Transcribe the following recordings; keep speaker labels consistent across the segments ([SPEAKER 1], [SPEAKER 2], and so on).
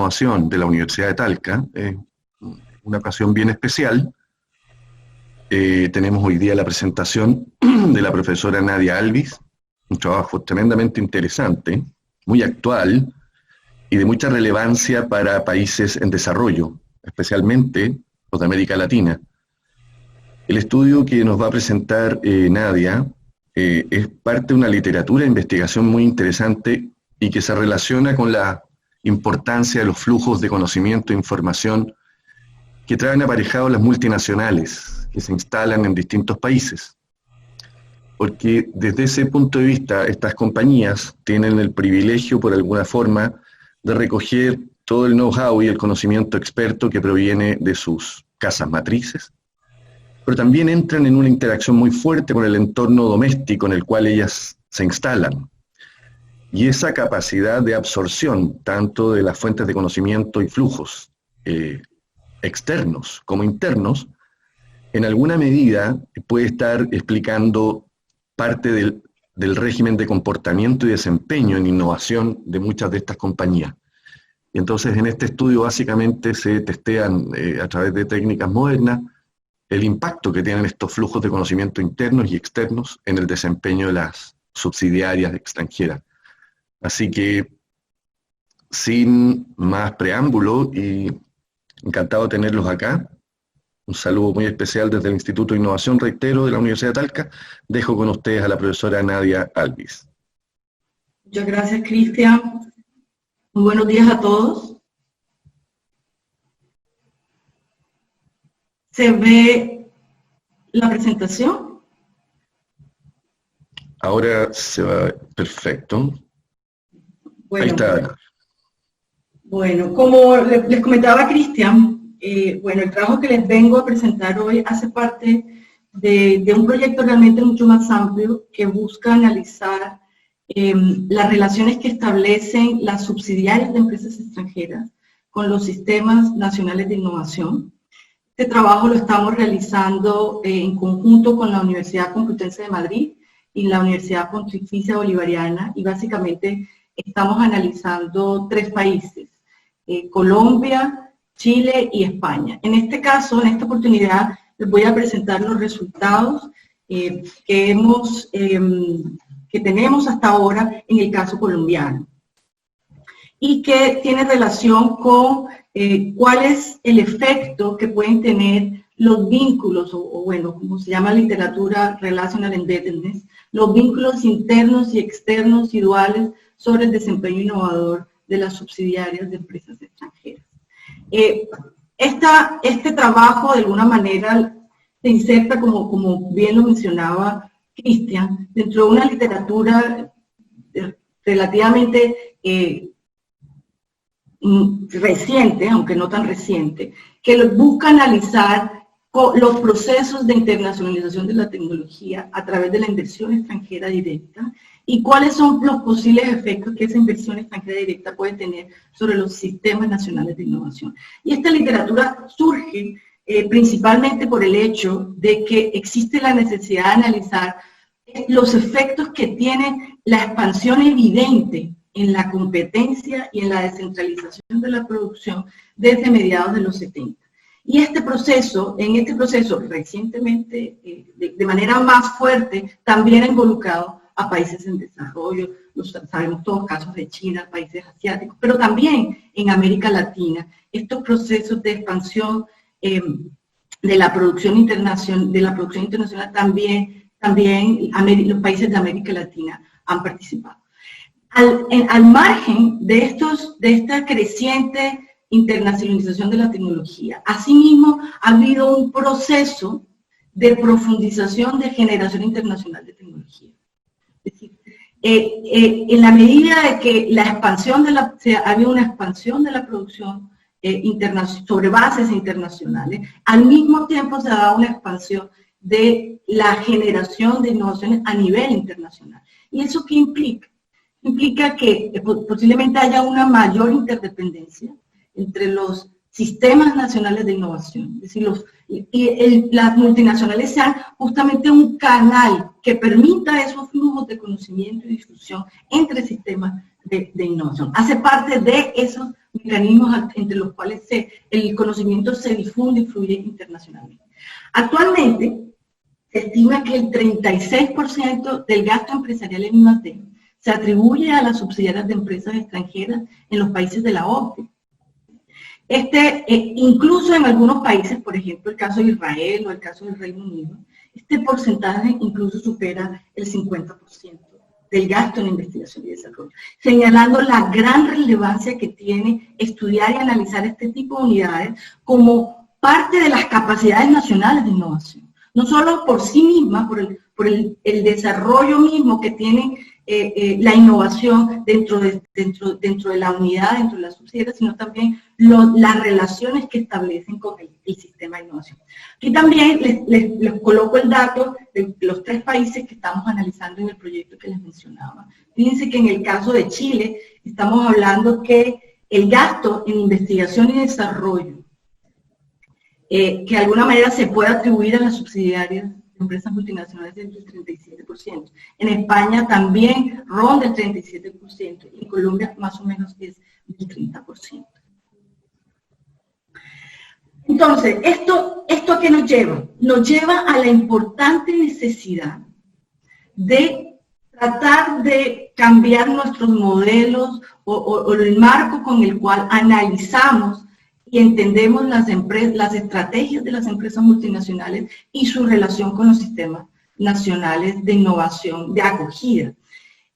[SPEAKER 1] Innovación de la Universidad de Talca. Una ocasión bien especial. Tenemos hoy día la presentación de la profesora Nadia Alvis, un trabajo tremendamente interesante, muy actual y de mucha relevancia para países en desarrollo, especialmente los de América Latina. El estudio que nos va a presentar Nadia es parte de una literatura de investigación muy interesante y que se relaciona con la importancia de los flujos de conocimiento e información que traen aparejados las multinacionales que se instalan en distintos países. Porque desde ese punto de vista, estas compañías tienen el privilegio, por alguna forma, de recoger todo el know-how y el conocimiento experto que proviene de sus casas matrices, pero también entran en una interacción muy fuerte con el entorno doméstico en el cual ellas se instalan. Y esa capacidad de absorción, tanto de las fuentes de conocimiento y flujos externos como internos, en alguna medida puede estar explicando parte del régimen de comportamiento y desempeño en innovación de muchas de estas compañías. Y entonces en este estudio básicamente se testean a través de técnicas modernas el impacto que tienen estos flujos de conocimiento internos y externos en el desempeño de las subsidiarias extranjeras. Así que, sin más preámbulo, y encantado de tenerlos acá, un saludo muy especial desde el Instituto de Innovación, reitero, de la Universidad de Talca. Dejo con ustedes a la profesora Nadia Alvis.
[SPEAKER 2] Muchas gracias, Cristian. Muy buenos días a todos. ¿Se ve la presentación?
[SPEAKER 1] Ahora se va, perfecto.
[SPEAKER 2] Bueno,
[SPEAKER 1] ahí está.
[SPEAKER 2] Bueno, como les comentaba Cristian, bueno, el trabajo que les vengo a presentar hoy hace parte de un proyecto realmente mucho más amplio que busca analizar las relaciones que establecen las subsidiarias de empresas extranjeras con los sistemas nacionales de innovación. Este trabajo lo estamos realizando en conjunto con la Universidad Complutense de Madrid y la Universidad Pontificia Bolivariana, y básicamente estamos analizando 3 países, Colombia, Chile y España. En este caso, en esta oportunidad, les voy a presentar los resultados que tenemos hasta ahora en el caso colombiano, y que tiene relación con cuál es el efecto que pueden tener los vínculos, o bueno, como se llama en literatura, relational embeddedness, los vínculos internos y externos y duales sobre el desempeño innovador de las subsidiarias de empresas extranjeras. Este trabajo, de alguna manera, se inserta, como bien lo mencionaba Cristian, dentro de una literatura relativamente reciente, aunque no tan reciente, que busca analizar los procesos de internacionalización de la tecnología a través de la inversión extranjera directa y cuáles son los posibles efectos que esa inversión extranjera directa puede tener sobre los sistemas nacionales de innovación. Y esta literatura surge principalmente por el hecho de que existe la necesidad de analizar los efectos que tiene la expansión evidente en la competencia y en la descentralización de la producción desde mediados de los 70. Y en este proceso, recientemente, de manera más fuerte, también ha involucrado a países en desarrollo, sabemos todos casos de China, países asiáticos, pero también en América Latina, estos procesos de expansión de la producción internacional también los países de América Latina han participado. Al margen de esta creciente internacionalización de la tecnología, asimismo ha habido un proceso de profundización de generación internacional de tecnología. Es decir, en la medida de que la expansión había una expansión de la producción sobre bases internacionales, al mismo tiempo se ha dado una expansión de la generación de innovaciones a nivel internacional. ¿Y eso qué implica? Implica que posiblemente haya una mayor interdependencia entre los sistemas nacionales de innovación. Es decir, las multinacionales sean justamente un canal que permita esos flujos de conocimiento y difusión entre sistemas de innovación. Hace parte de esos mecanismos entre los cuales el conocimiento se difunde y fluye internacionalmente. Actualmente, se estima que el 36% del gasto empresarial en I+D se atribuye a las subsidiarias de empresas extranjeras en los países de la OCDE. Incluso en algunos países, por ejemplo el caso de Israel o el caso del Reino Unido, este porcentaje incluso supera el 50% del gasto en investigación y desarrollo, señalando la gran relevancia que tiene estudiar y analizar este tipo de unidades como parte de las capacidades nacionales de innovación. No solo por sí misma, por el desarrollo mismo que tiene la innovación dentro de la unidad, dentro de la subsidiaria, sino también las relaciones que establecen con el sistema de innovación. Aquí también les coloco el dato de los 3 países que estamos analizando en el proyecto que les mencionaba. Fíjense que en el caso de Chile, estamos hablando que el gasto en investigación y desarrollo, que de alguna manera se puede atribuir a las subsidiarias de empresas multinacionales del 37%. En España también ronda el 37%, y en Colombia más o menos es el 30%. Entonces, ¿esto a qué nos lleva? Nos lleva a la importante necesidad de tratar de cambiar nuestros modelos o el marco con el cual analizamos y entendemos las estrategias de las empresas multinacionales y su relación con los sistemas nacionales de innovación, de acogida.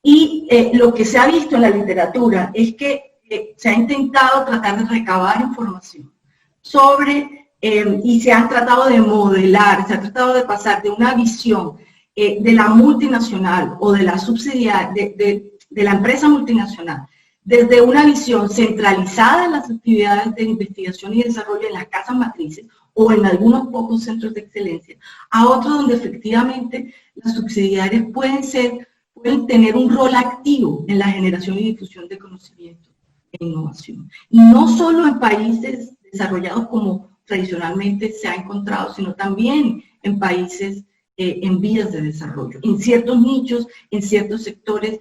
[SPEAKER 2] Y lo que se ha visto en la literatura es que se ha intentado tratar de recabar información sobre, y se ha tratado de modelar, se ha tratado de pasar de una visión de la multinacional o de la subsidiaria, de la empresa multinacional, desde una visión centralizada en las actividades de investigación y desarrollo en las casas matrices o en algunos pocos centros de excelencia, a otro donde efectivamente las subsidiarias pueden tener un rol activo en la generación y difusión de conocimiento e innovación. No solo en países desarrollados como tradicionalmente se ha encontrado, sino también en países en vías de desarrollo, en ciertos nichos, en ciertos sectores,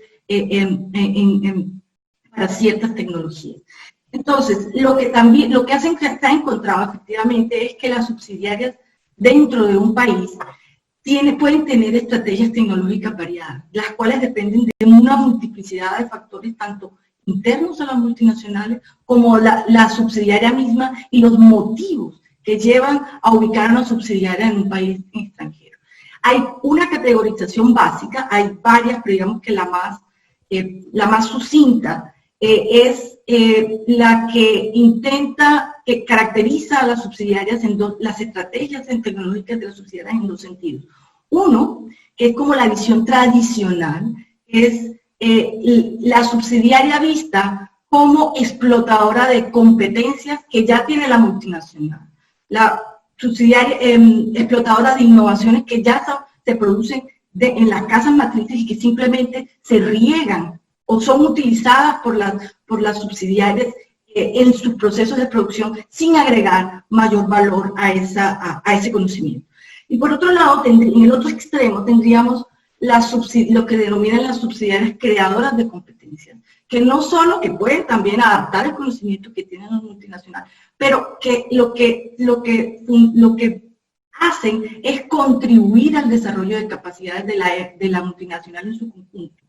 [SPEAKER 2] para ciertas tecnologías. Entonces, lo que se ha encontrado efectivamente es que las subsidiarias dentro de un país pueden tener estrategias tecnológicas variadas, las cuales dependen de una multiplicidad de factores, tanto internos a las multinacionales como la subsidiaria misma y los motivos que llevan a ubicar a una subsidiaria en un país extranjero. Hay una categorización básica, hay varias, pero digamos que la más sucinta es la que caracteriza a las subsidiarias las estrategias tecnológicas de las subsidiarias en 2 sentidos. Uno, que es como la visión tradicional, es la subsidiaria vista como explotadora de competencias que ya tiene la multinacional. La subsidiaria explotadora de innovaciones que ya se producen en las casas matrices y que simplemente se riegan o son utilizadas por las subsidiarias en sus procesos de producción sin agregar mayor valor a ese conocimiento. Y por otro lado, en el otro extremo tendríamos lo que denominan las subsidiarias creadoras de competencias, que no solo que pueden también adaptar el conocimiento que tienen las multinacionales, pero que lo que hacen es contribuir al desarrollo de capacidades de la multinacional en su conjunto,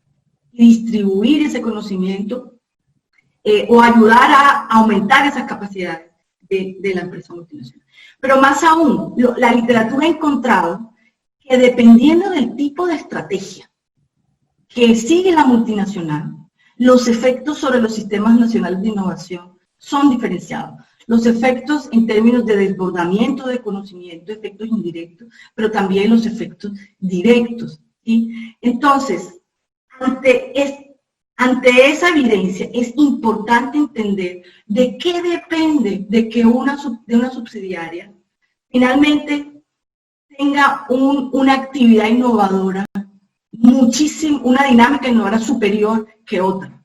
[SPEAKER 2] y distribuir ese conocimiento o ayudar a aumentar esas capacidades de la empresa multinacional. Pero más aún, la literatura ha encontrado que dependiendo del tipo de estrategia que sigue la multinacional, los efectos sobre los sistemas nacionales de innovación son diferenciados. Los efectos en términos de desbordamiento de conocimiento, efectos indirectos, pero también los efectos directos, ¿sí? Entonces, ante esa evidencia es importante entender de qué depende de que una subsidiaria finalmente tenga una actividad innovadora, una dinámica innovadora superior que otra.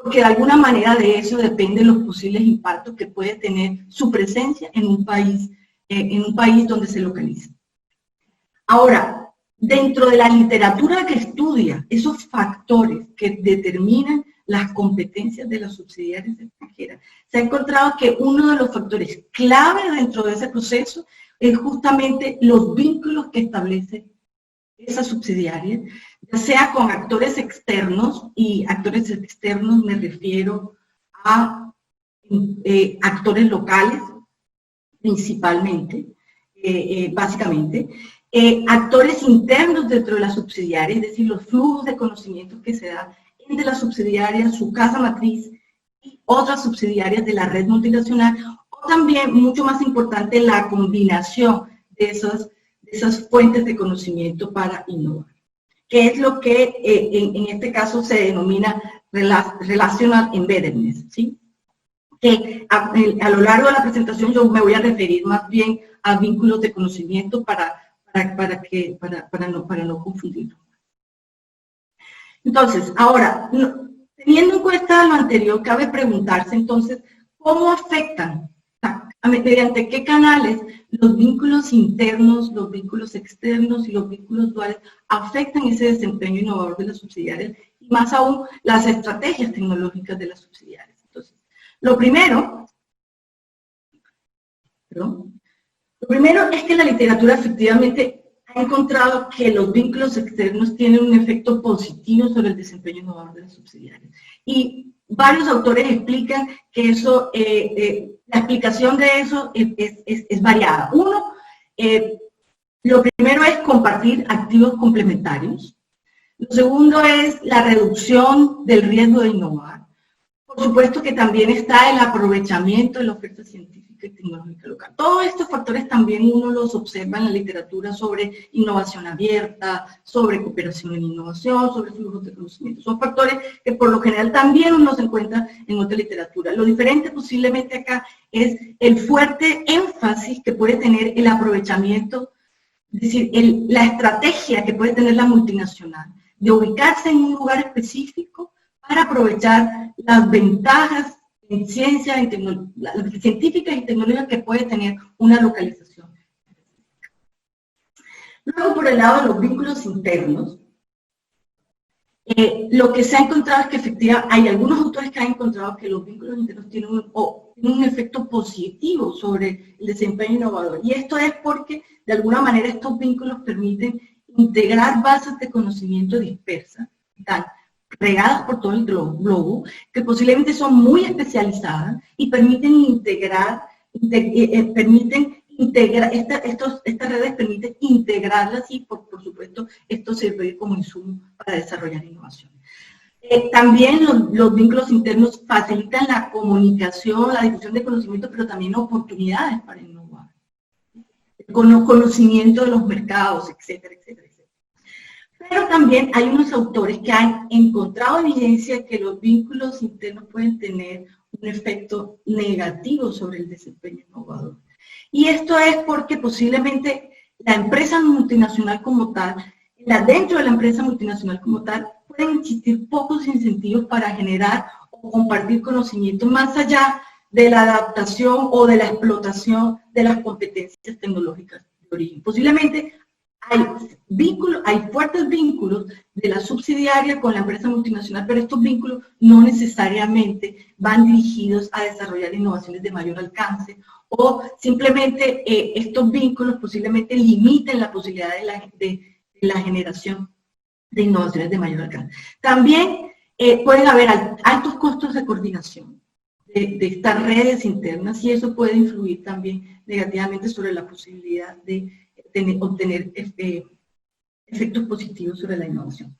[SPEAKER 2] porque de alguna manera de eso dependen los posibles impactos que puede tener su presencia en un país donde se localiza. Ahora, dentro de la literatura que estudia esos factores que determinan las competencias de las subsidiarias extranjeras, se ha encontrado que uno de los factores clave dentro de ese proceso es justamente los vínculos que establece esas subsidiarias, ya sea con actores externos, y actores externos me refiero a actores locales, principalmente, básicamente, actores internos dentro de la subsidiaria, es decir, los flujos de conocimientos que se dan entre la subsidiaria, su casa matriz y otras subsidiarias de la red multinacional, o también, mucho más importante, la combinación de esas fuentes de conocimiento para innovar, que es lo que en este caso se denomina relational embeddedness, ¿sí? Que a lo largo de la presentación yo me voy a referir más bien a vínculos de conocimiento para no confundirlo. Entonces, ahora, teniendo en cuenta lo anterior, cabe preguntarse entonces, ¿cómo afectan, mediante qué canales los vínculos internos, los vínculos externos y los vínculos duales afectan ese desempeño innovador de las subsidiarias, y más aún las estrategias tecnológicas de las subsidiarias? Entonces, lo primero es que la literatura efectivamente ha encontrado que los vínculos externos tienen un efecto positivo sobre el desempeño innovador de las subsidiarias. Y varios autores explican que eso, la explicación de eso es variada. Uno, lo primero es compartir activos complementarios. Lo segundo es la reducción del riesgo de innovar. Por supuesto que también está el aprovechamiento de la oferta científica y tecnológica local. Todos estos factores también uno los observa en la literatura sobre innovación abierta, sobre cooperación en innovación, sobre flujos de conocimiento. Son factores que por lo general también uno se encuentra en otra literatura. Lo diferente posiblemente acá es el fuerte énfasis que puede tener el aprovechamiento, es decir, la estrategia que puede tener la multinacional de ubicarse en un lugar específico para aprovechar las ventajas en ciencia, científicas y tecnológicas que puede tener una localización. Luego, por el lado de los vínculos internos, lo que se ha encontrado es que efectivamente hay algunos autores que han encontrado que los vínculos internos tienen un efecto positivo sobre el desempeño innovador. Y esto es porque, de alguna manera, estos vínculos permiten integrar bases de conocimiento dispersas, regadas por todo el globo, que posiblemente son muy especializadas y permiten integrar, estas redes permiten integrarlas y, por supuesto, esto sirve como insumo para desarrollar innovación. También los vínculos internos facilitan la comunicación, la difusión de conocimiento, pero también oportunidades para innovar. Con conocimiento de los mercados, etcétera, etcétera. Pero también hay unos autores que han encontrado evidencia que los vínculos internos pueden tener un efecto negativo sobre el desempeño innovador. Y esto es porque posiblemente la empresa multinacional como tal, dentro de la empresa multinacional como tal, pueden existir pocos incentivos para generar o compartir conocimiento más allá de la adaptación o de la explotación de las competencias tecnológicas de origen. Posiblemente hay fuertes vínculos de la subsidiaria con la empresa multinacional, pero estos vínculos no necesariamente van dirigidos a desarrollar innovaciones de mayor alcance, o simplemente estos vínculos posiblemente limiten la posibilidad de la generación de innovaciones de mayor alcance. También pueden haber altos costos de coordinación de estas redes internas, y eso puede influir también negativamente sobre la posibilidad de obtener efectos positivos sobre la innovación.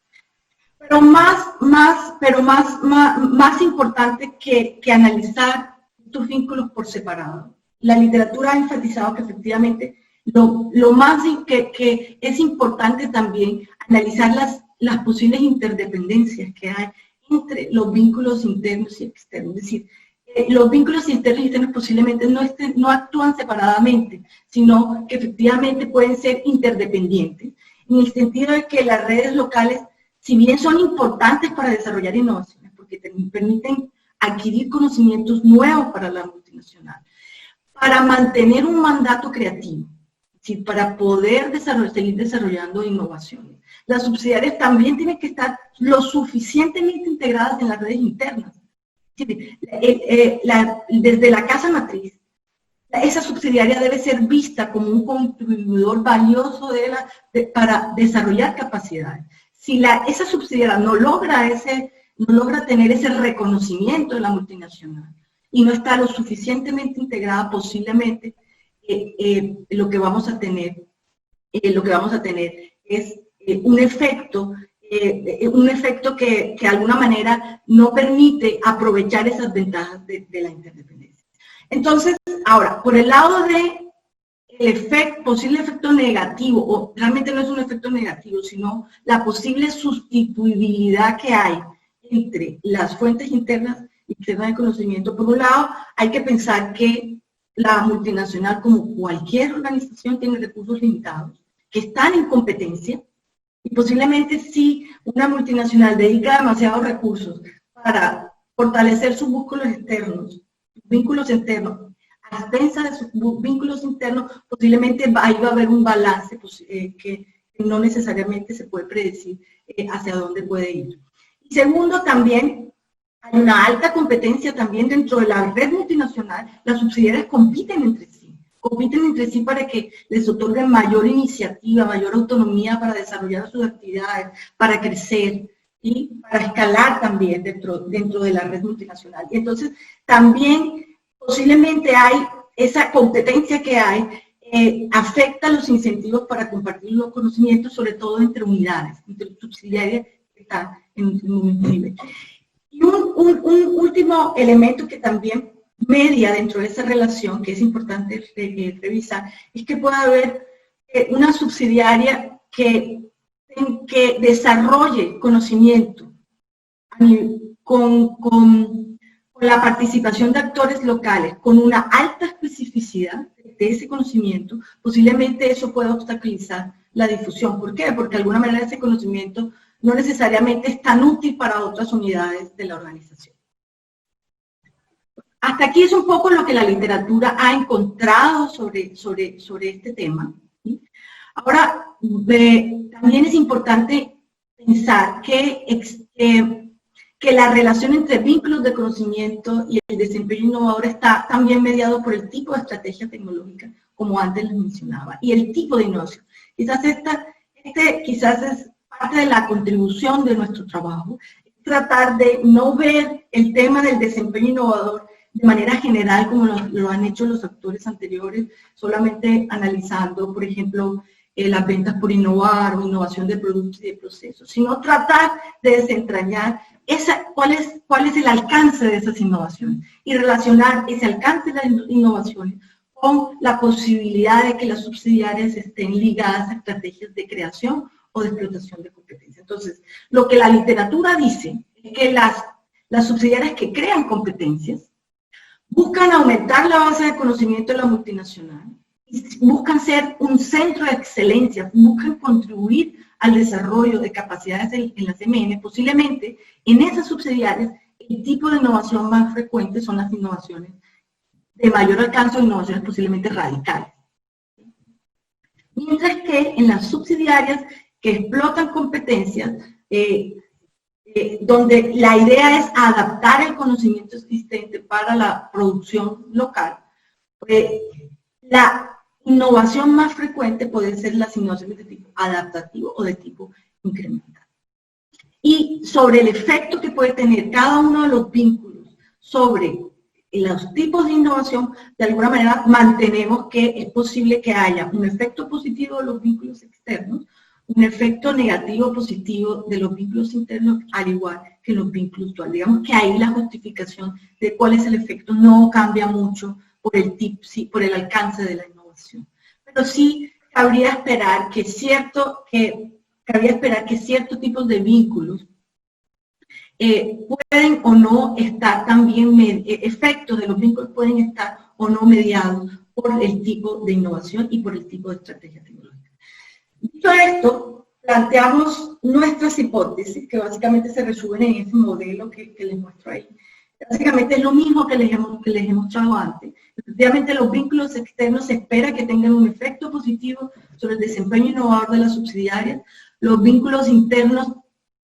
[SPEAKER 2] Pero más importante que analizar estos vínculos por separado, la literatura ha enfatizado que efectivamente lo más que es importante también analizar las posibles interdependencias que hay entre los vínculos internos y externos. Es decir, los vínculos internos y externos posiblemente no actúan separadamente, sino que efectivamente pueden ser interdependientes, en el sentido de que las redes locales, si bien son importantes para desarrollar innovaciones, porque te permiten adquirir conocimientos nuevos para la multinacional, para mantener un mandato creativo, ¿sí? Para poder seguir desarrollando innovaciones. Las subsidiarias también tienen que estar lo suficientemente integradas en las redes internas. Desde la casa matriz, esa subsidiaria debe ser vista como un contribuidor valioso para desarrollar capacidades. Si esa subsidiaria no logra tener ese reconocimiento de la multinacional y no está lo suficientemente integrada, posiblemente lo que vamos a tener es un efecto que de alguna manera no permite aprovechar esas ventajas de la interdependencia. Entonces, ahora, por el lado de posible efecto negativo, o realmente no es un efecto negativo, sino la posible sustituibilidad que hay entre las fuentes internas y externas de conocimiento. Por un lado, hay que pensar que la multinacional, como cualquier organización, tiene recursos limitados, que están en competencia, y posiblemente si una multinacional dedica demasiados recursos para fortalecer sus vínculos internos, a expensas de sus vínculos internos, posiblemente ahí va a haber un balance que no necesariamente se puede predecir hacia dónde puede ir. Y segundo, también hay una alta competencia también dentro de la red multinacional. Las subsidiarias compiten entre sí para que les otorguen mayor iniciativa, mayor autonomía para desarrollar sus actividades, para crecer y para escalar también dentro de la red multinacional. Y entonces también posiblemente hay esa competencia que hay, afecta los incentivos para compartir los conocimientos, sobre todo entre unidades, entre subsidiarias que están en un mismo nivel. Y un último elemento que también media dentro de esa relación, que es importante revisar, es que puede haber una subsidiaria que desarrolle conocimiento con la participación de actores locales, con una alta especificidad de ese conocimiento. Posiblemente eso pueda obstaculizar la difusión. ¿Por qué? Porque de alguna manera ese conocimiento no necesariamente es tan útil para otras unidades de la organización. Hasta aquí es un poco lo que la literatura ha encontrado sobre este tema. ¿Sí? Ahora, también es importante pensar que la relación entre vínculos de conocimiento y el desempeño innovador está también mediado por el tipo de estrategia tecnológica, como antes les mencionaba, y el tipo de innovación. Quizás quizás es parte de la contribución de nuestro trabajo, tratar de no ver el tema del desempeño innovador de manera general, como lo han hecho los autores anteriores, solamente analizando, por ejemplo, las ventas por innovar o innovación de productos y de procesos, sino tratar de desentrañar cuál es el alcance de esas innovaciones y relacionar ese alcance de las innovaciones con la posibilidad de que las subsidiarias estén ligadas a estrategias de creación o de explotación de competencias. Entonces, lo que la literatura dice es que las subsidiarias que crean competencias buscan aumentar la base de conocimiento de la multinacional, buscan ser un centro de excelencia, buscan contribuir al desarrollo de capacidades en las MN. Posiblemente en esas subsidiarias el tipo de innovación más frecuente son las innovaciones de mayor alcance o innovaciones posiblemente radicales. Mientras que en las subsidiarias que explotan competencias, donde la idea es adaptar el conocimiento existente para la producción local, la innovación más frecuente puede ser las innovaciones de tipo adaptativo o de tipo incremental. Y sobre el efecto que puede tener cada uno de los vínculos sobre los tipos de innovación, de alguna manera mantenemos que es posible que haya un efecto positivo de los vínculos externos, un efecto negativo positivo de los vínculos internos, al igual que los vínculos duales. Digamos que ahí la justificación de cuál es el efecto no cambia mucho por el alcance de la innovación. Pero sí cabría esperar que ciertos tipos de vínculos pueden o no estar también, efectos de los vínculos pueden estar o no mediados por el tipo de innovación y por el tipo de estrategia tecnológica. Dicho esto, planteamos nuestras hipótesis, que básicamente se resumen en ese modelo que les muestro ahí. Básicamente es lo mismo que les he mostrado antes. Efectivamente, los vínculos externos se espera que tengan un efecto positivo sobre el desempeño innovador de las subsidiarias. Los vínculos internos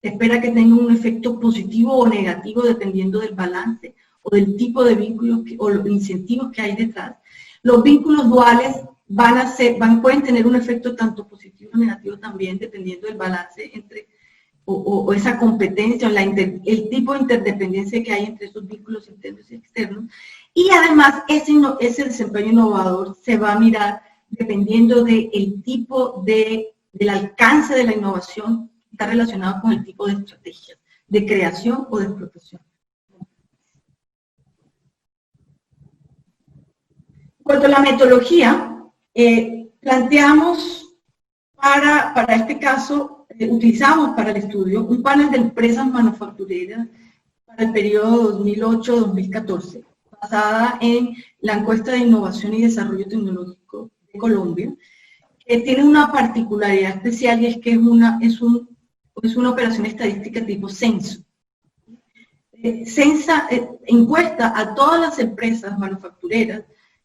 [SPEAKER 2] se espera que tengan un efecto positivo o negativo dependiendo del balance o del tipo de vínculos o los incentivos que hay detrás. Los vínculos duales pueden tener un efecto tanto positivo o negativo también dependiendo del balance entre o esa competencia, el tipo de interdependencia que hay entre esos vínculos internos y externos. Y además, ese desempeño innovador se va a mirar dependiendo del tipo del alcance de la innovación, está relacionado con el tipo de estrategias, de creación o de explotación. En cuanto a la metodología, planteamos para este caso, utilizamos para el estudio un panel de empresas manufactureras para el periodo 2008-2014, basada en la encuesta de innovación y desarrollo tecnológico de Colombia, que tiene una particularidad especial y es que es una operación estadística tipo censo. Censa encuesta a todas las empresas manufactureras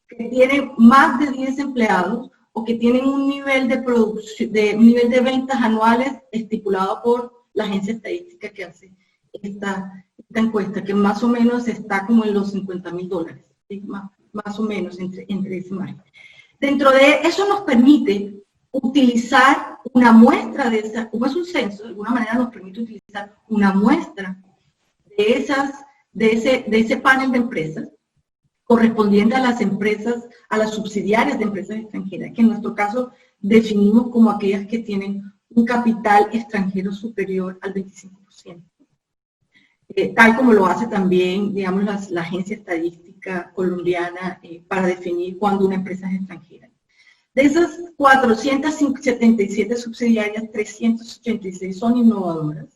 [SPEAKER 2] que tienen más de 10 empleados o que tienen un nivel de producción, un nivel de ventas anuales estipulado por la agencia estadística que hace esta encuesta, que más o menos está como en los $50.000, ¿sí? más o menos entre ese margen. Dentro de eso nos permite utilizar una muestra de esa, como es un censo, de alguna manera nos permite utilizar una muestra de ese panel de empresas correspondiente a las empresas, a las subsidiarias de empresas extranjeras, que en nuestro caso definimos como aquellas que tienen un capital extranjero superior al 25%. Tal como lo hace también, digamos, la agencia estadística colombiana para definir cuándo una empresa es extranjera. De esas 477 subsidiarias, 386 son innovadoras,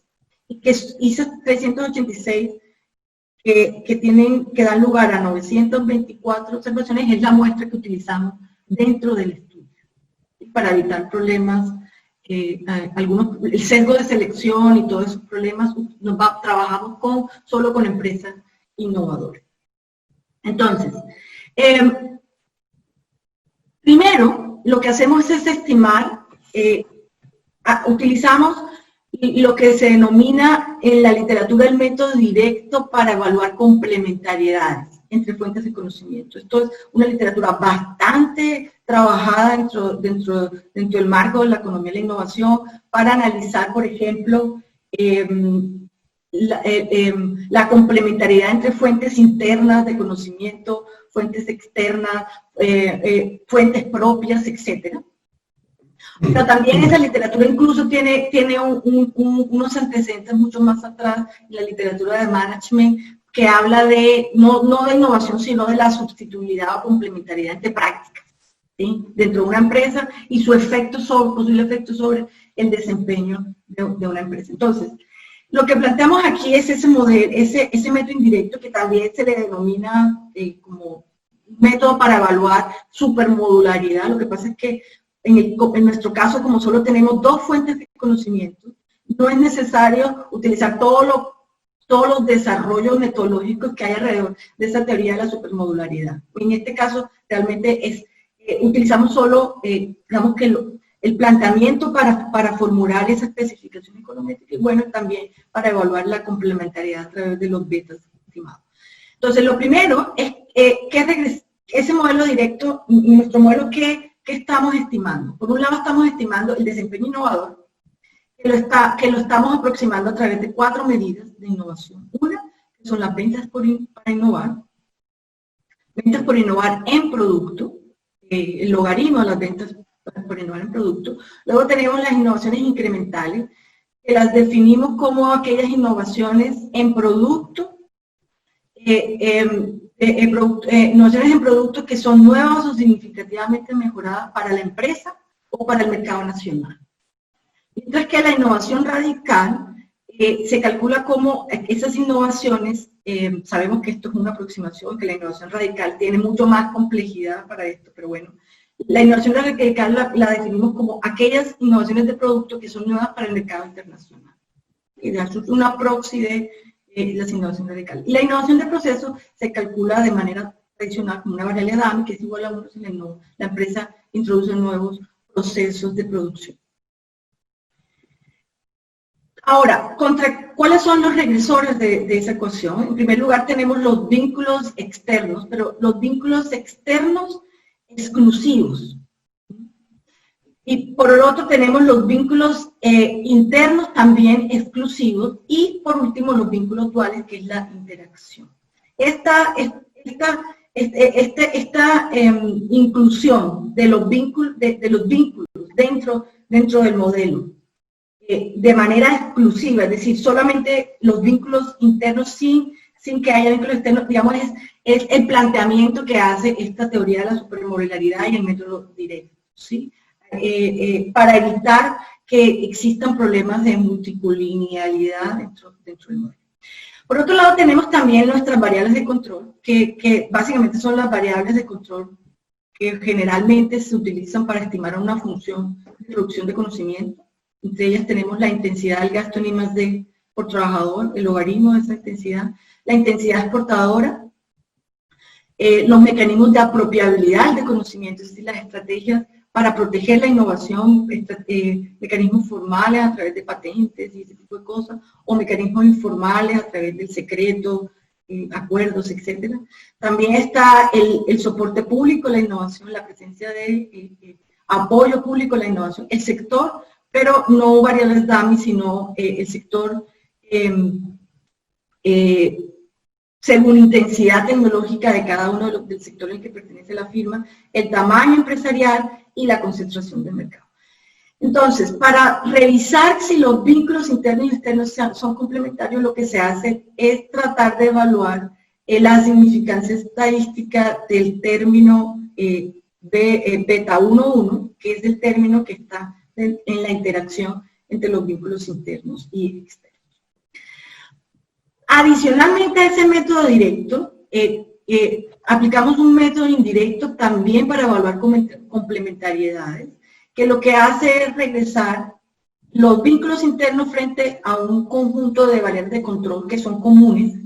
[SPEAKER 2] y esas 386 que dan lugar a 924 observaciones es la muestra que utilizamos dentro del estudio para evitar problemas, el sesgo de selección y todos esos problemas. Trabajamos solo con empresas innovadoras. Entonces, primero lo que hacemos es estimar, utilizamos lo que se denomina en la literatura el método directo para evaluar complementariedades entre fuentes de conocimiento. Esto es una literatura bastante trabajada dentro del marco de la economía de la innovación para analizar, por ejemplo, la complementariedad entre fuentes internas de conocimiento, fuentes externas, fuentes propias, etcétera. Pero también esa literatura incluso tiene unos antecedentes mucho más atrás en la literatura de management que habla no de innovación, sino de la sustituibilidad o complementariedad entre prácticas, ¿sí? Dentro de una empresa y su posible efecto sobre el desempeño de una empresa. Entonces, lo que planteamos aquí es ese modelo, ese método indirecto que también se le denomina como método para evaluar supermodularidad. Lo que pasa es que en nuestro caso, como solo tenemos 2 fuentes de conocimiento, no es necesario utilizar todos los desarrollos metodológicos que hay alrededor de esa teoría de la supermodularidad. En este caso, realmente utilizamos solo, digamos que el planteamiento para formular esa especificación econométrica y bueno, también para evaluar la complementariedad a través de los betas estimados. Entonces, lo primero es que ese modelo directo, nuestro modelo, ¿qué estamos estimando? Por un lado estamos estimando el desempeño innovador, que lo estamos aproximando a través de 4 medidas de innovación. Una, que son las ventas para innovar, ventas por innovar en producto, el logaritmo de las ventas por innovar en producto. Luego tenemos las innovaciones incrementales, que las definimos como aquellas innovaciones en producto, innovaciones en productos que son nuevas o significativamente mejoradas para la empresa o para el mercado nacional. Mientras que la innovación radical se calcula como esas innovaciones, sabemos que esto es una aproximación, que la innovación radical tiene mucho más complejidad para esto, pero bueno, La innovación radical la definimos como aquellas innovaciones de producto que son nuevas para el mercado internacional. Y eso es una proxy de las innovaciones radicales. Y la innovación de proceso se calcula de manera tradicional como una variable de AMI, que es igual a 1 si la empresa introduce nuevos procesos de producción. Ahora, ¿cuáles son los regresores de esa ecuación? En primer lugar tenemos los vínculos externos, pero los vínculos externos exclusivos. Y por el otro tenemos los vínculos internos también exclusivos. Y por último los vínculos duales, que es la interacción. Esta inclusión de los vínculos, dentro del modelo, de manera exclusiva, es decir, solamente los vínculos internos sin que haya vínculos externos, digamos, es el planteamiento que hace esta teoría de la supermodularidad y el método directo, ¿sí? Para evitar que existan problemas de multicolinialidad dentro del modelo. Por otro lado, tenemos también nuestras variables de control, que básicamente son las variables de control que generalmente se utilizan para estimar una función de producción de conocimiento. Entre ellas tenemos la intensidad del gasto en I+D por trabajador, el logaritmo de esa intensidad, la intensidad exportadora, los mecanismos de apropiabilidad de conocimiento, es decir, las estrategias para proteger la innovación, mecanismos formales a través de patentes y ese tipo de cosas, o mecanismos informales a través del secreto, acuerdos, etc. También está el soporte público, la innovación, la presencia de apoyo público a la innovación, el sector, pero no variables DAMI, sino el sector según intensidad tecnológica de cada uno del sector al que pertenece la firma, el tamaño empresarial y la concentración del mercado. Entonces, para revisar si los vínculos internos y externos son complementarios, lo que se hace es tratar de evaluar la significancia estadística del término beta 1,1, que es el término que está en la interacción entre los vínculos internos y externos. Adicionalmente a ese método directo, aplicamos un método indirecto también para evaluar complementariedades, que lo que hace es regresar los vínculos internos frente a un conjunto de variables de control que son comunes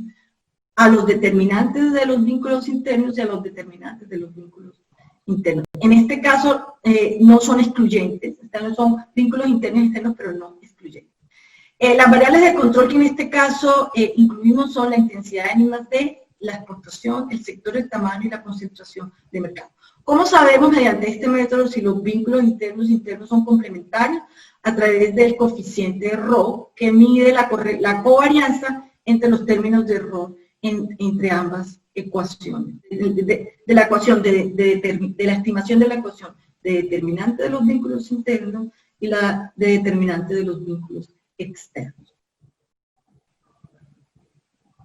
[SPEAKER 2] a los determinantes de los vínculos internos y a los determinantes de los vínculos internos. En este caso no son excluyentes, son vínculos internos y externos, pero no excluyentes. Las variables de control que en este caso incluimos son la intensidad en I+D, la exportación, el sector, el tamaño y la concentración de mercado. ¿Cómo sabemos mediante este método si los vínculos internos e externos son complementarios? A través del coeficiente Rho, que mide la covarianza entre los términos de Rho entre ambas ecuaciones. De la ecuación de la estimación de la ecuación de determinante de los vínculos internos y la de determinante de los vínculos externos.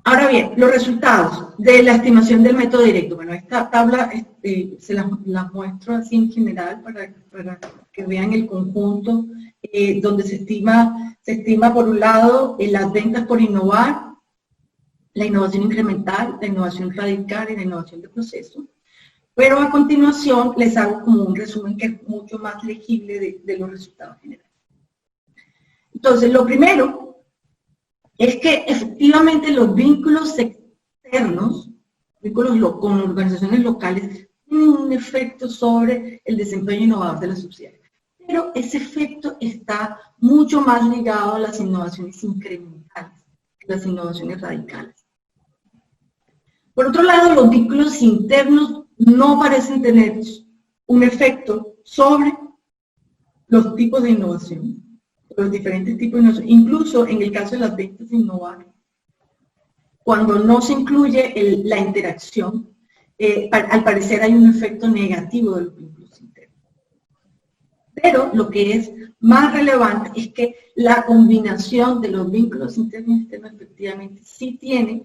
[SPEAKER 2] Ahora bien, los resultados de la estimación del método directo. Bueno, esta tabla se las muestro así en general para que vean el conjunto donde se estima por un lado las ventas por innovar, la innovación incremental, la innovación radical y la innovación de proceso. Pero a continuación les hago como un resumen que es mucho más legible de los resultados generales. Entonces, lo primero es que efectivamente los vínculos externos, vínculos con organizaciones locales, tienen un efecto sobre el desempeño innovador de la subsidiaria. Pero ese efecto está mucho más ligado a las innovaciones incrementales que las innovaciones radicales. Por otro lado, los vínculos internos no parecen tener un efecto sobre los tipos de innovación, los diferentes tipos de innovación, incluso en el caso de las ventas de innovar. Cuando no se incluye la interacción, al parecer hay un efecto negativo de los vínculos internos. Pero lo que es más relevante es que la combinación de los vínculos internos y externos efectivamente sí tiene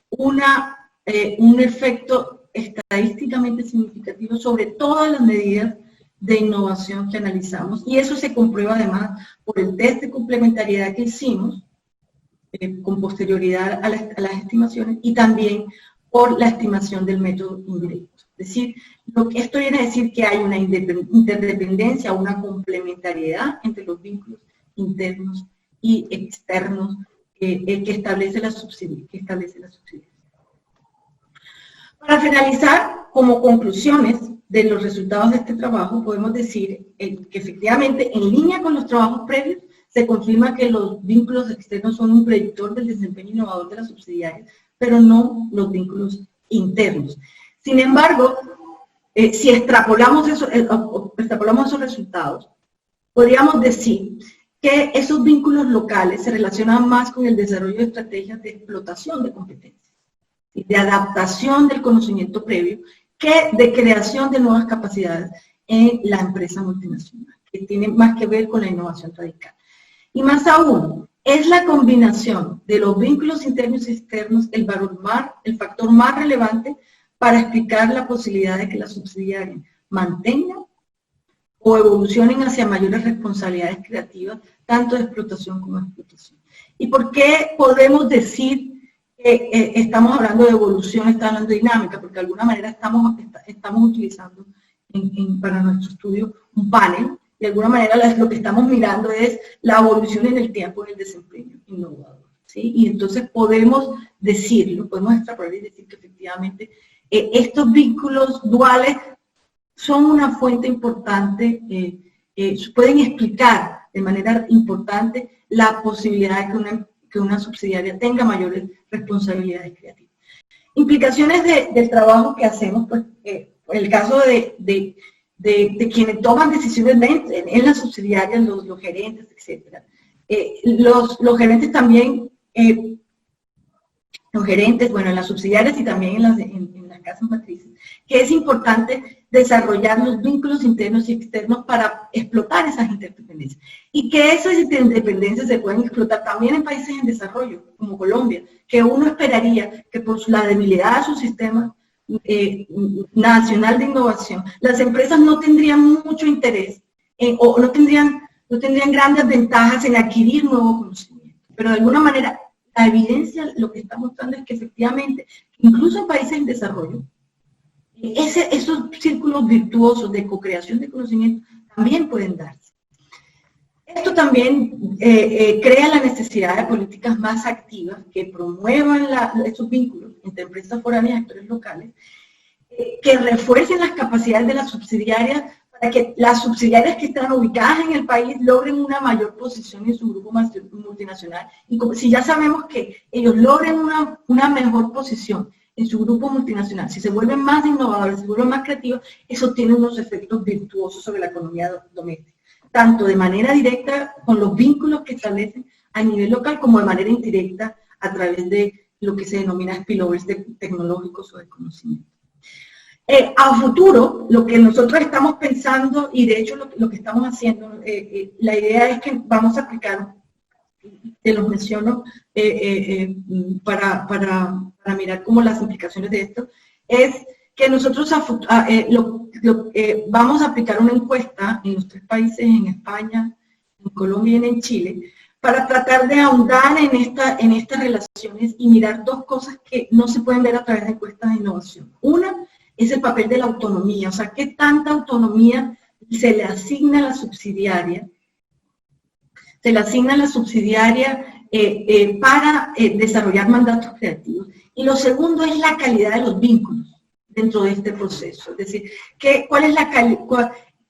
[SPEAKER 2] un efecto estadísticamente significativo sobre todas las medidas de innovación que analizamos, y eso se comprueba además por el test de complementariedad que hicimos con posterioridad a las estimaciones, y también por la estimación del método indirecto. Es decir, esto viene a decir que hay una interdependencia, una complementariedad entre los vínculos internos y externos que establece la subsidiariedad. Para finalizar, como conclusiones de los resultados de este trabajo, podemos decir que efectivamente, en línea con los trabajos previos, se confirma que los vínculos externos son un predictor del desempeño innovador de las subsidiarias, pero no los vínculos internos. Sin embargo, si extrapolamos esos resultados, podríamos decir que esos vínculos locales se relacionan más con el desarrollo de estrategias de explotación de competencias, de adaptación del conocimiento previo, que de creación de nuevas capacidades en la empresa multinacional, que tiene más que ver con la innovación radical. Y más aún, es la combinación de los vínculos internos y externos el factor más relevante para explicar la posibilidad de que las subsidiarias mantengan o evolucionen hacia mayores responsabilidades creativas, tanto de explotación como de explotación. ¿Y por qué podemos decir que estamos hablando de evolución, estamos hablando de dinámica? Porque de alguna manera estamos utilizando para nuestro estudio un panel. De alguna manera lo que estamos mirando es la evolución en el tiempo en el desempeño innovador, ¿sí? Y entonces podemos decirlo, podemos extrapolar y decir que efectivamente estos vínculos duales son una fuente importante, pueden explicar de manera importante la posibilidad de que una subsidiaria tenga mayores responsabilidades creativas. Implicaciones del trabajo que hacemos, pues, en el caso de quienes toman decisiones en las subsidiarias, los gerentes, etc. Los gerentes también, bueno, en las subsidiarias y también en las casas matrices, que es importante desarrollar los vínculos internos y externos para explotar esas interdependencias. Y que esas interdependencias se pueden explotar también en países en desarrollo, como Colombia, que uno esperaría que por la debilidad de su sistema nacional de innovación, las empresas no tendrían mucho interés o no tendrían grandes ventajas en adquirir nuevo conocimiento. Pero de alguna manera, la evidencia lo que está mostrando es que efectivamente, incluso en países en desarrollo, esos círculos virtuosos de co-creación de conocimiento también pueden darse. Esto también crea la necesidad de políticas más activas que promuevan esos vínculos entre empresas foráneas y actores locales, que refuercen las capacidades de las subsidiarias para que las subsidiarias que están ubicadas en el país logren una mayor posición en su grupo multinacional. Y como, si ya sabemos que ellos logren una mejor posición en su grupo multinacional, si se vuelven más innovadores, si se vuelven más creativos, eso tiene unos efectos virtuosos sobre la economía doméstica, tanto de manera directa con los vínculos que establecen a nivel local, como de manera indirecta a través de lo que se denomina spillovers tecnológicos o de conocimiento. A futuro, lo que nosotros estamos pensando, y de hecho lo que estamos haciendo, la idea es que vamos a aplicar, te los menciono, para mirar cómo las implicaciones de esto, es que nosotros vamos a aplicar una encuesta en los 3 países, en España, en Colombia y en Chile, para tratar de ahondar en estas relaciones y mirar 2 cosas que no se pueden ver a través de encuestas de innovación. Una es el papel de la autonomía, o sea, qué tanta autonomía se le asigna a la subsidiaria, para desarrollar mandatos creativos. Y lo segundo es la calidad de los vínculos dentro de este proceso, es decir,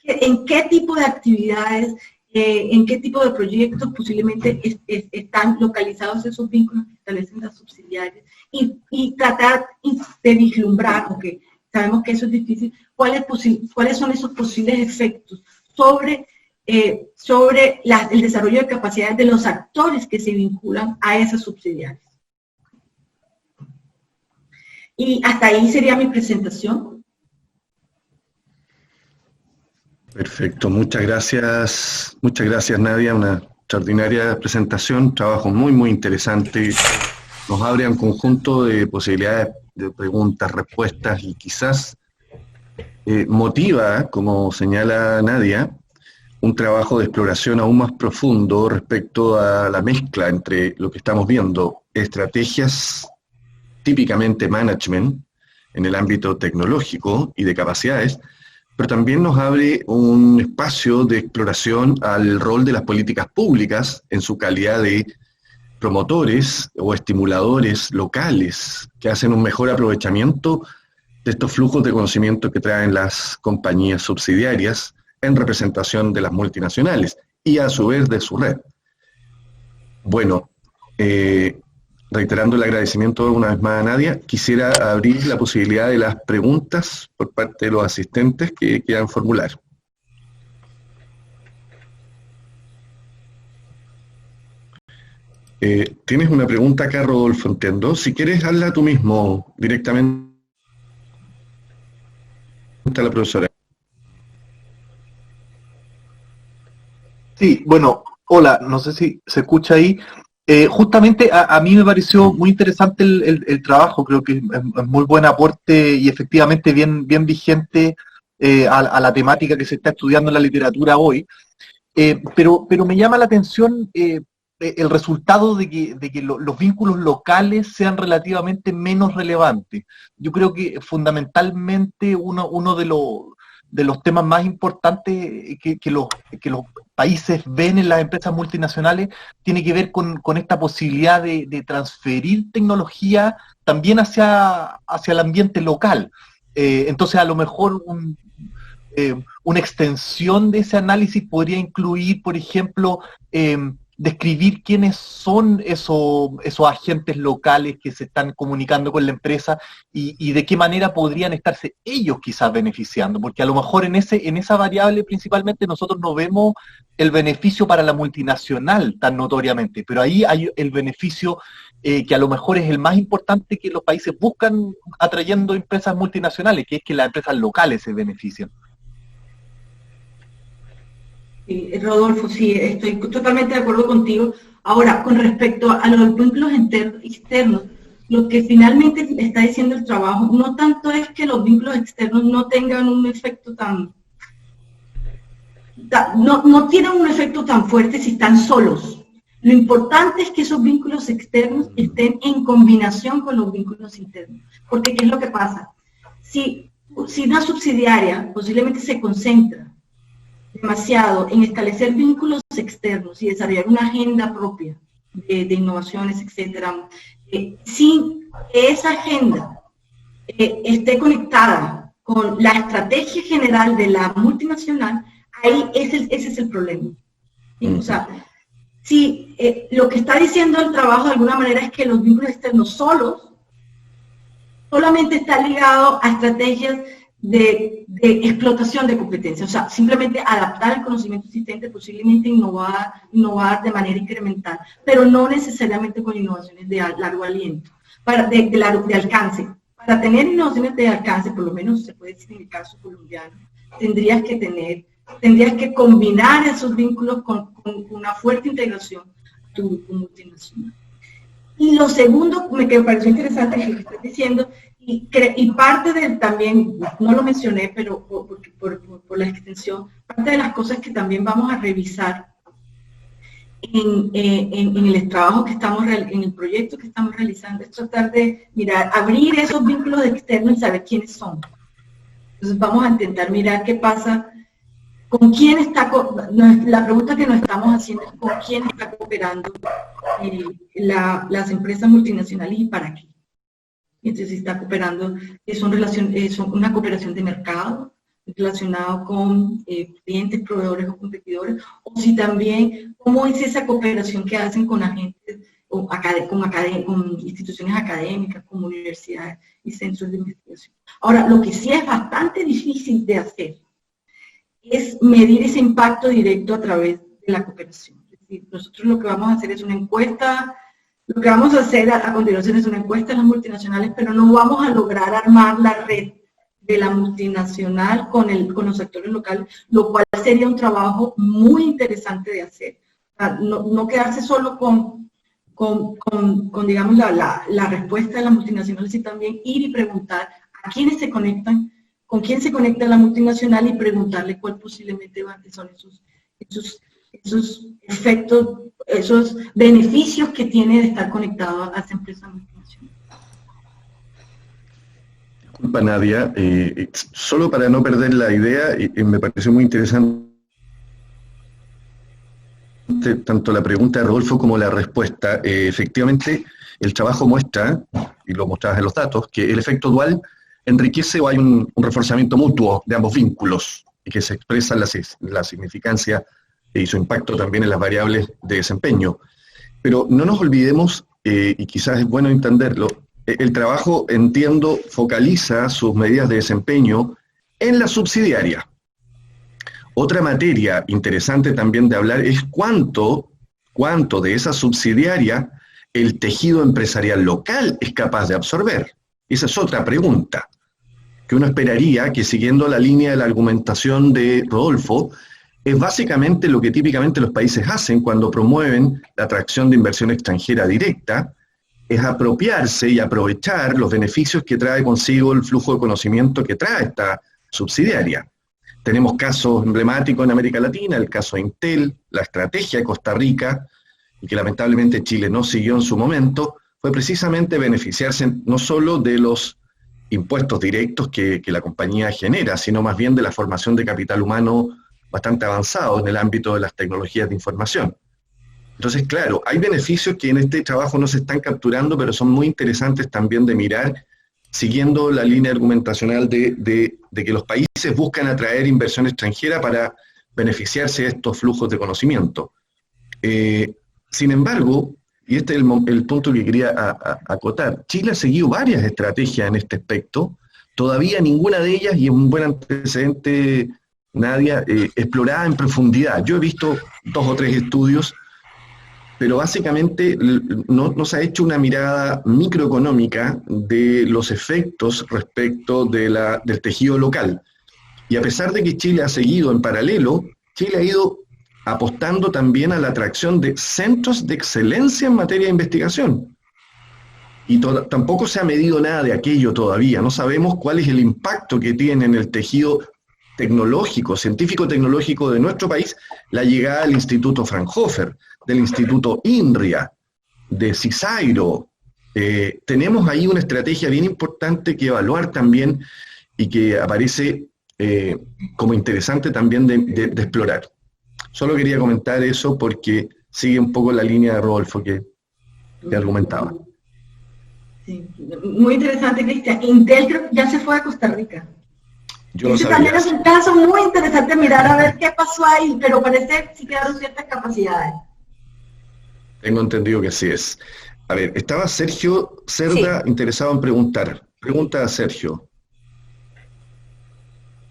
[SPEAKER 2] en qué tipo de actividades, en qué tipo de proyectos posiblemente están localizados esos vínculos que establecen las subsidiarias, y tratar de vislumbrar, aunque sabemos que eso es difícil, cuáles son esos posibles efectos sobre el desarrollo de capacidades de los actores que se vinculan a esas subsidiarias. Y hasta ahí sería mi presentación.
[SPEAKER 1] Perfecto, muchas gracias Nadia, una extraordinaria presentación, trabajo muy muy interesante, nos abre un conjunto de posibilidades de preguntas, respuestas y quizás motiva, como señala Nadia, un trabajo de exploración aún más profundo respecto a la mezcla entre lo que estamos viendo, estrategias típicamente management en el ámbito tecnológico y de capacidades, pero también nos abre un espacio de exploración al rol de las políticas públicas en su calidad de promotores o estimuladores locales que hacen un mejor aprovechamiento de estos flujos de conocimiento que traen las compañías subsidiarias en representación de las multinacionales y a su vez de su red. Bueno, reiterando el agradecimiento una vez más a Nadia, quisiera abrir la posibilidad de las preguntas por parte de los asistentes que quieran formular. Tienes una pregunta acá, Rodolfo, entiendo. Si quieres, hazla tú mismo directamente a la profesora.
[SPEAKER 3] Sí, bueno, hola, no sé si se escucha ahí. Justamente a mí me pareció muy interesante el trabajo, creo que es muy buen aporte y efectivamente bien vigente a la temática que se está estudiando en la literatura hoy. Pero me llama la atención el resultado de que los vínculos locales sean relativamente menos relevantes. Yo creo que fundamentalmente uno de los temas más importantes que los países ven en las empresas multinacionales tiene que ver con esta posibilidad de transferir tecnología también hacia el ambiente local. Entonces, a lo mejor una extensión de ese análisis podría incluir, por ejemplo, describir quiénes son esos agentes locales que se están comunicando con la empresa y de qué manera podrían estarse ellos quizás beneficiando, porque a lo mejor en esa variable principalmente nosotros no vemos el beneficio para la multinacional tan notoriamente, pero ahí hay el beneficio que a lo mejor es el más importante que los países buscan atrayendo empresas multinacionales, que es que las empresas locales se benefician.
[SPEAKER 2] Sí, Rodolfo, sí, estoy totalmente de acuerdo contigo. Ahora, con respecto a los vínculos externos, lo que finalmente está diciendo el trabajo, no tanto es que los vínculos externos no tengan un efecto no tienen un efecto tan fuerte si están solos. Lo importante es que esos vínculos externos estén en combinación con los vínculos internos. Porque, ¿qué es lo que pasa? Si una subsidiaria posiblemente se concentra demasiado en establecer vínculos externos y desarrollar una agenda propia de innovaciones, etcétera, sin que esa agenda esté conectada con la estrategia general de la multinacional, ahí ese es el problema. ¿Sí? O sea, si lo que está diciendo el trabajo de alguna manera es que los vínculos externos solamente está ligado a estrategias de explotación de competencias, o sea, simplemente adaptar el conocimiento existente, posiblemente innovar de manera incremental, pero no necesariamente con innovaciones de largo aliento, de alcance. Para tener innovaciones de alcance, por lo menos se puede decir en el caso colombiano, tendrías que combinar esos vínculos con una fuerte integración a tu grupo multinacional. Y lo segundo que me pareció interesante que estás diciendo, y parte también, no lo mencioné, pero por la extensión, parte de las cosas que también vamos a revisar en el trabajo que estamos en el proyecto que estamos realizando, es tratar de abrir esos vínculos externos y saber quiénes son. Entonces vamos a intentar mirar qué pasa, con quién está, la pregunta que nos estamos haciendo es con quién está cooperando las empresas multinacionales y para qué. Entonces, si está cooperando, son una cooperación de mercado relacionado con clientes, proveedores o competidores, o si también, cómo es esa cooperación que hacen con agentes, con instituciones académicas, como universidades y centros de investigación. Ahora, lo que sí es bastante difícil de hacer es medir ese impacto directo a través de la cooperación. Es decir, nosotros lo que vamos a hacer es una encuesta. Lo que vamos a hacer a continuación es una encuesta en las multinacionales, pero no vamos a lograr armar la red de la multinacional con los actores locales, lo cual sería un trabajo muy interesante de hacer. No quedarse solo con digamos, la respuesta de las multinacionales, sino también ir y preguntar a quiénes se conectan, con quién se conecta la multinacional y preguntarle cuál posiblemente son esos efectos, esos beneficios que tiene de estar conectado a esa empresa multinacional.
[SPEAKER 1] Disculpa, Nadia, solo para no perder la idea, me pareció muy interesante tanto la pregunta de Rodolfo como la respuesta. Efectivamente, el trabajo muestra, y lo mostrabas en los datos, que el efecto dual enriquece o hay un reforzamiento mutuo de ambos vínculos, y que se expresa la significancia y su impacto también en las variables de desempeño. Pero no nos olvidemos, y quizás es bueno entenderlo, el trabajo, entiendo, focaliza sus medidas de desempeño en la subsidiaria. Otra materia interesante también de hablar es cuánto de esa subsidiaria el tejido empresarial local es capaz de absorber. Esa es otra pregunta, que uno esperaría que, siguiendo la línea de la argumentación de Rodolfo, es básicamente lo que típicamente los países hacen cuando promueven la atracción de inversión extranjera directa, es apropiarse y aprovechar los beneficios que trae consigo el flujo de conocimiento que trae esta subsidiaria. Tenemos casos emblemáticos en América Latina, el caso de Intel, la estrategia de Costa Rica, y que lamentablemente Chile no siguió en su momento, fue precisamente beneficiarse no solo de los impuestos directos que la compañía genera, sino más bien de la formación de capital humano bastante avanzado en el ámbito de las tecnologías de información. Entonces, claro, hay beneficios que en este trabajo no se están capturando, pero son muy interesantes también de mirar, siguiendo la línea argumentacional de que los países buscan atraer inversión extranjera para beneficiarse de estos flujos de conocimiento. Sin embargo, y este es el punto que quería acotar, Chile ha seguido varias estrategias en este aspecto, todavía ninguna de ellas, y es un buen antecedente, Nadia, explorada en profundidad. Yo he visto 2 o 3 estudios, pero básicamente no se ha hecho una mirada microeconómica de los efectos respecto del tejido local. Y a pesar de que Chile ha seguido en paralelo, Chile ha ido apostando también a la atracción de centros de excelencia en materia de investigación. Y tampoco se ha medido nada de aquello todavía. No sabemos cuál es el impacto que tiene en el tejido tecnológico, científico-tecnológico de nuestro país, la llegada del Instituto Fraunhofer, del Instituto INRIA, de CISAIRO. Tenemos ahí una estrategia bien importante que evaluar también y que aparece como interesante también de explorar. Solo quería comentar eso porque sigue un poco la línea de Rodolfo que argumentaba.
[SPEAKER 2] Sí, muy interesante, Cristian. Intel creo que ya se fue a Costa Rica.
[SPEAKER 1] Yo no sabía.
[SPEAKER 2] También es un caso muy interesante mirar a ver qué pasó ahí, pero parece que sí quedaron ciertas capacidades.
[SPEAKER 1] Tengo entendido que así es. A ver, estaba Sergio Cerda interesado en preguntar. Pregunta a Sergio.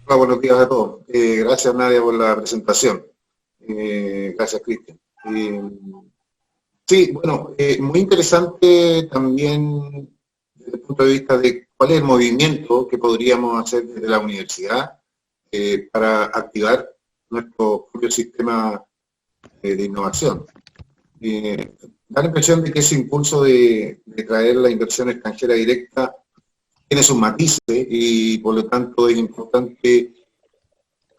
[SPEAKER 4] Hola, buenos días a todos. Gracias, Nadia, por la presentación. Gracias, Cristian. Sí, bueno, muy interesante también desde el punto de vista de cuál es el movimiento que podríamos hacer desde la universidad para activar nuestro propio sistema de innovación. Da la impresión de que ese impulso de traer la inversión extranjera directa tiene sus matices y por lo tanto es importante